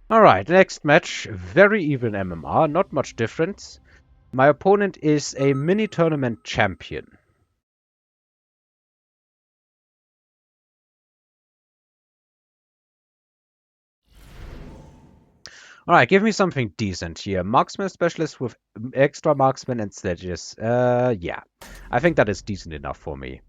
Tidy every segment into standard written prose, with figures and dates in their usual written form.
Alright, next match. Very even MMR, not much difference. My opponent is a mini-tournament champion. Alright, give me something decent here. Marksman specialist with extra marksman and sledges. Yeah. I think that is decent enough for me.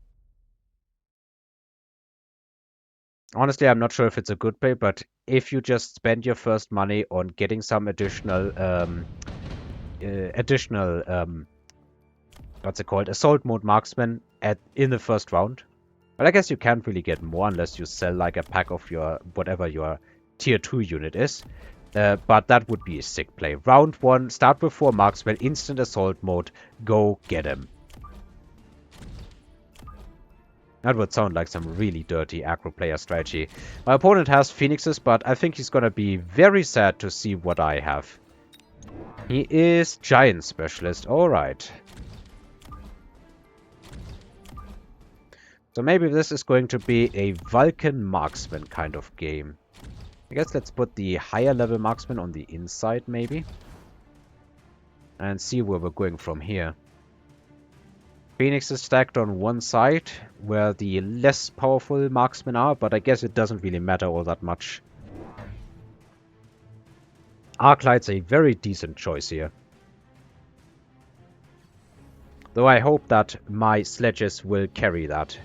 Honestly, I'm not sure if it's a good pay, but if you just spend your first money on getting some additional, what's it called, assault mode marksman in the first round. Well, I guess you can't really get more unless you sell like a pack of your whatever your tier 2 unit is. But that would be a sick play. Round 1, start with 4 marksmen, instant assault mode, go get him. That would sound like some really dirty aggro player strategy. My opponent has phoenixes, but I think he's gonna be very sad to see what I have. He is giant specialist, alright. So maybe this is going to be a Vulcan marksman kind of game. I guess let's put the higher level marksman on the inside maybe. And see where we're going from here. Phoenix is stacked on one side, where the less powerful marksmen are, but I guess it doesn't really matter all that much. Arclight's a very decent choice here. Though I hope that my sledges will carry that.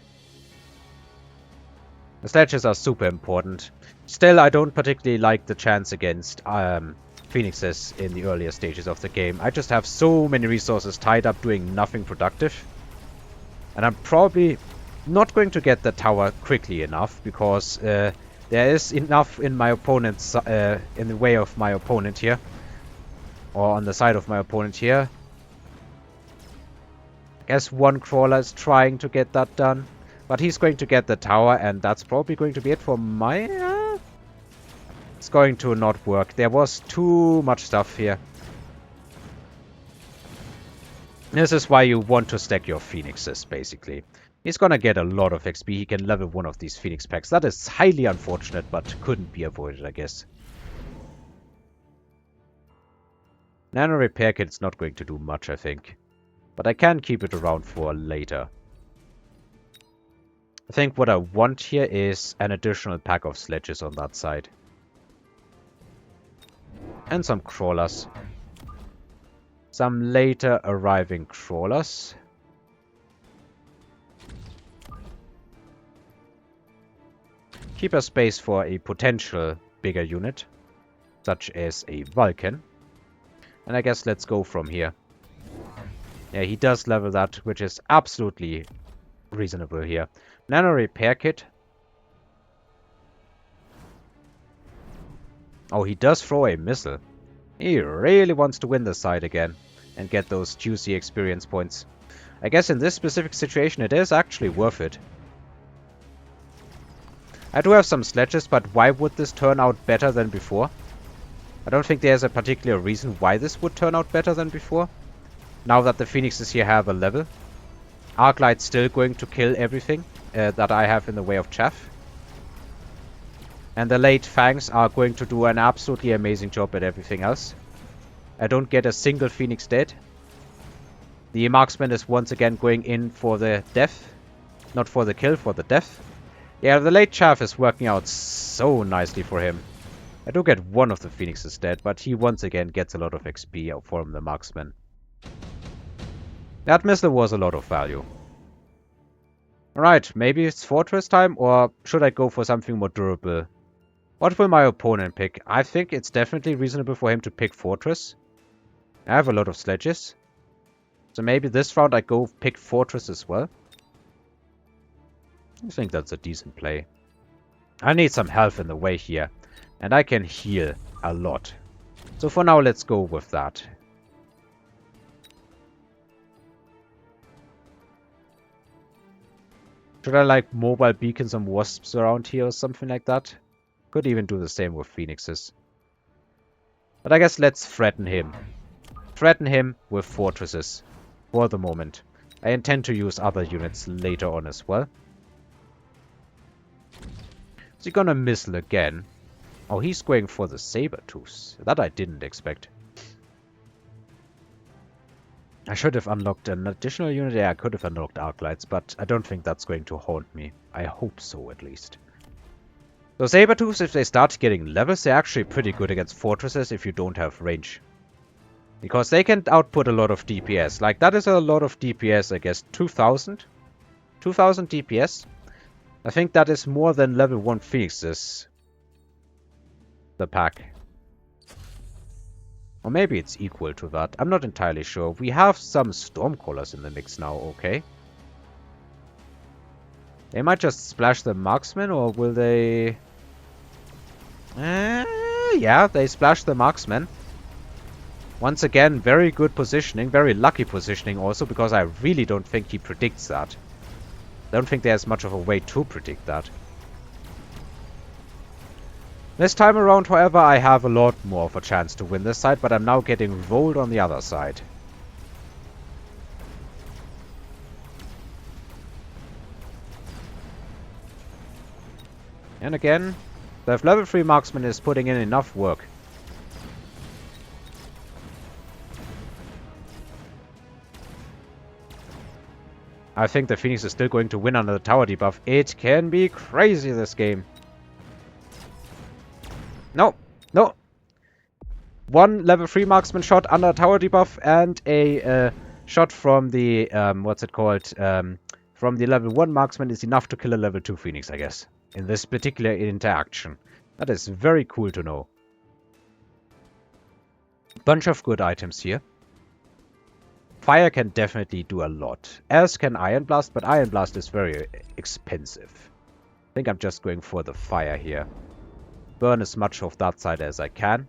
The sledges are super important. Still, I don't particularly like the chance against Phoenixes in the earlier stages of the game. I just have so many resources tied up doing nothing productive. And I'm probably not going to get the tower quickly enough, because there is enough in my opponent's in the way of my opponent here. Or on the side of my opponent here. I guess one crawler is trying to get that done. But he's going to get the tower, and that's probably going to be it for my... It's going to not work. There was too much stuff here. This is why you want to stack your phoenixes, basically. He's gonna get a lot of XP. He can level one of these phoenix packs. That is highly unfortunate, but couldn't be avoided, I guess. Nano repair kit's not going to do much, I think. But I can keep it around for later. I think what I want here is an additional pack of sledges on that side. And some crawlers. Some later arriving crawlers. Keep a space for a potential bigger unit, such as a Vulcan. And I guess let's go from here. Yeah, he does level that, which is absolutely reasonable here. Nano repair kit. Oh, he does throw a missile. He really wants to win this side again and get those juicy experience points. I guess in this specific situation it is actually worth it. I do have some sledges, but why would this turn out better than before? I don't think there's a particular reason why this would turn out better than before. Now that the phoenixes here have a level. Arclight's still going to kill everything that I have in the way of chaff. And the late Fangs are going to do an absolutely amazing job at everything else. I don't get a single Phoenix dead. The marksman is once again going in for the death. Not for the kill, for the death. Yeah, the late chaff is working out so nicely for him. I do get one of the Phoenixes dead, but he once again gets a lot of XP from the marksman. That missile was a lot of value. Alright, maybe it's fortress time, or should I go for something more durable? What will my opponent pick? I think it's definitely reasonable for him to pick fortress. I have a lot of sledges. So maybe this round I go pick fortress as well. I think that's a decent play. I need some health in the way here. And I can heal a lot. So for now, let's go with that. Should I like mobile beacons and wasps around here or something like that? Could even do the same with phoenixes. But I guess let's threaten him. Threaten him with fortresses. For the moment. I intend to use other units later on as well. Is he gonna missile again? Oh, he's going for the Saber-tooth. That I didn't expect. I should have unlocked an additional unit. Yeah, I could have unlocked arc lights, but I don't think that's going to haunt me. I hope so, at least. So Saber-tooths, if they start getting levels, they're actually pretty good against fortresses if you don't have range. Because they can output a lot of DPS. Like, that is a lot of DPS, I guess. 2000? 2000 DPS? I think that is more than level 1 Phoenixes. The pack. Or maybe it's equal to that. I'm not entirely sure. We have some Stormcallers in the mix now, okay. They might just splash the marksman, or will they... yeah, they splash the marksman. Once again, very good positioning, very lucky positioning also, because I really don't think he predicts that. I don't think there's much of a way to predict that. This time around, however, I have a lot more of a chance to win this side, but I'm now getting rolled on the other side. And again, the level 3 marksman is putting in enough work. I think the Phoenix is still going to win under the tower debuff. It can be crazy, this game. No, no. One level 3 marksman shot under a tower debuff and a shot from the, what's it called? From the level 1 marksman is enough to kill a level 2 Phoenix, I guess. In this particular interaction. That is very cool to know. Bunch of good items here. Fire can definitely do a lot. As can Iron Blast, but Iron Blast is very expensive. I think I'm just going for the fire here. Burn as much of that side as I can.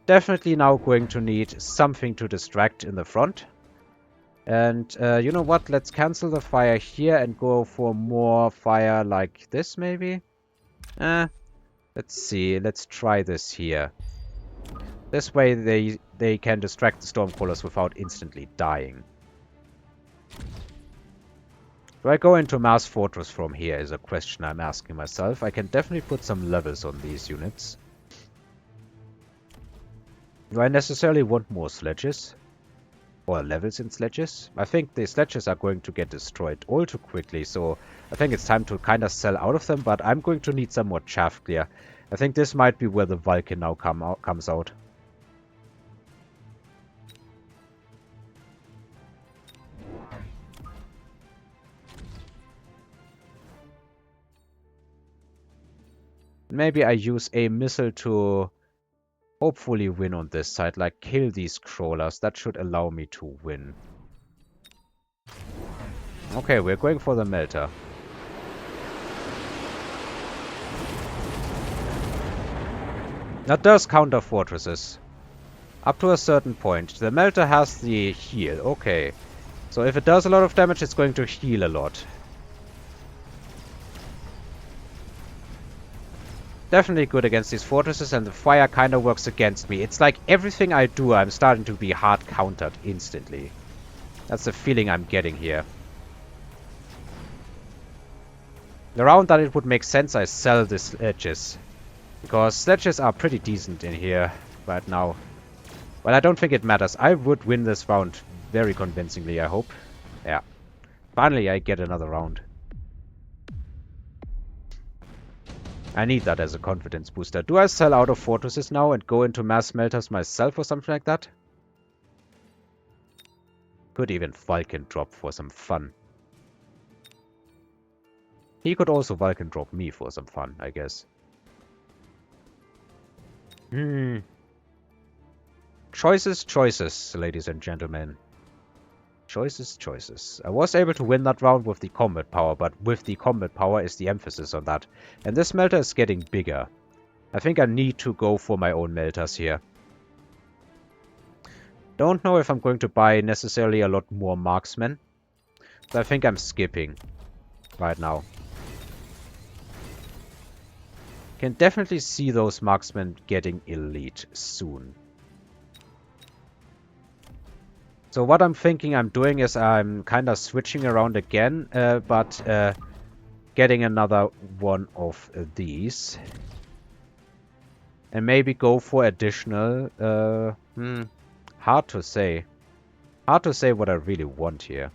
Definitely now going to need something to distract in the front. And you know what? Let's cancel the fire here and go for more fire like this maybe. Let's see. Let's try this here. This way they can distract the Stormcallers without instantly dying. Do I go into Mass Fortress from here is a question I'm asking myself. I can definitely put some levels on these units. Do I necessarily want more sledges? Or levels in sledges? I think the sledges are going to get destroyed all too quickly, so I think it's time to kind of sell out of them, but I'm going to need some more chaff clear. I think this might be where the Vulcan now comes out. Maybe I use a missile to hopefully win on this side, like kill these crawlers. That should allow me to win. Okay, we're going for the melter. That does counter fortresses. Up to a certain point. The melter has the heal. Okay. So if it does a lot of damage, it's going to heal a lot. Definitely good against these fortresses, and the fire kind of works against me. It's like everything I do, I'm starting to be hard countered instantly. That's the feeling I'm getting here. Around that it would make sense I sell the sledges. Because sledges are pretty decent in here right now. Well, I don't think it matters. I would win this round very convincingly, I hope. Yeah. Finally, I get another round. I need that as a confidence booster. Do I sell out of fortresses now and go into mass smelters myself or something like that? Could even Vulcan drop for some fun. He could also Vulcan drop me for some fun, I guess. Choices, choices, ladies and gentlemen. Choices, choices. I was able to win that round with the combat power, but with the combat power is the emphasis on that. And this melter is getting bigger. I think I need to go for my own melters here. Don't know if I'm going to buy necessarily a lot more marksmen. So I think I'm skipping right now. Can definitely see those marksmen getting elite soon. So what I'm thinking I'm doing is I'm kind of switching around again, but getting another one of these. And maybe go for additional... hard to say. Hard to say what I really want here.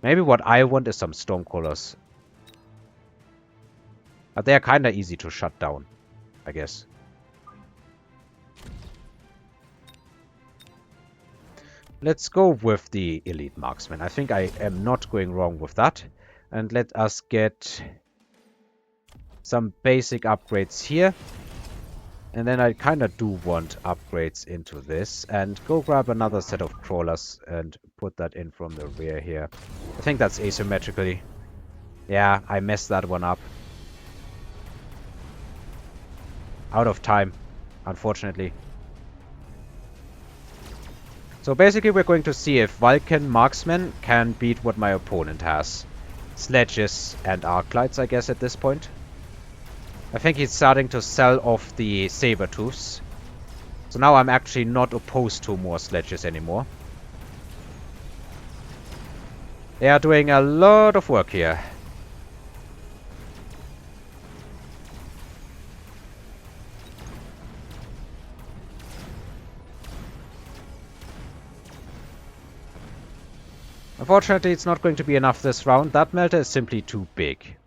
Maybe what I want is some Stormcrawlers. But they are kinda easy to shut down, I guess. Let's go with the Elite Marksman. I think I am not going wrong with that. And let us get some basic upgrades here. And then I kind of do want upgrades into this. And go grab another set of crawlers and put that in from the rear here. I think that's asymmetrically. Yeah, I messed that one up. Out of time, unfortunately. So basically we're going to see if Vulcan Marksman can beat what my opponent has. Sledges and Arclights, I guess, at this point. I think he's starting to sell off the Sabertooths. So now I'm actually not opposed to more Sledges anymore. They are doing a lot of work here. Unfortunately, it's not going to be enough this round. That melter is simply too big.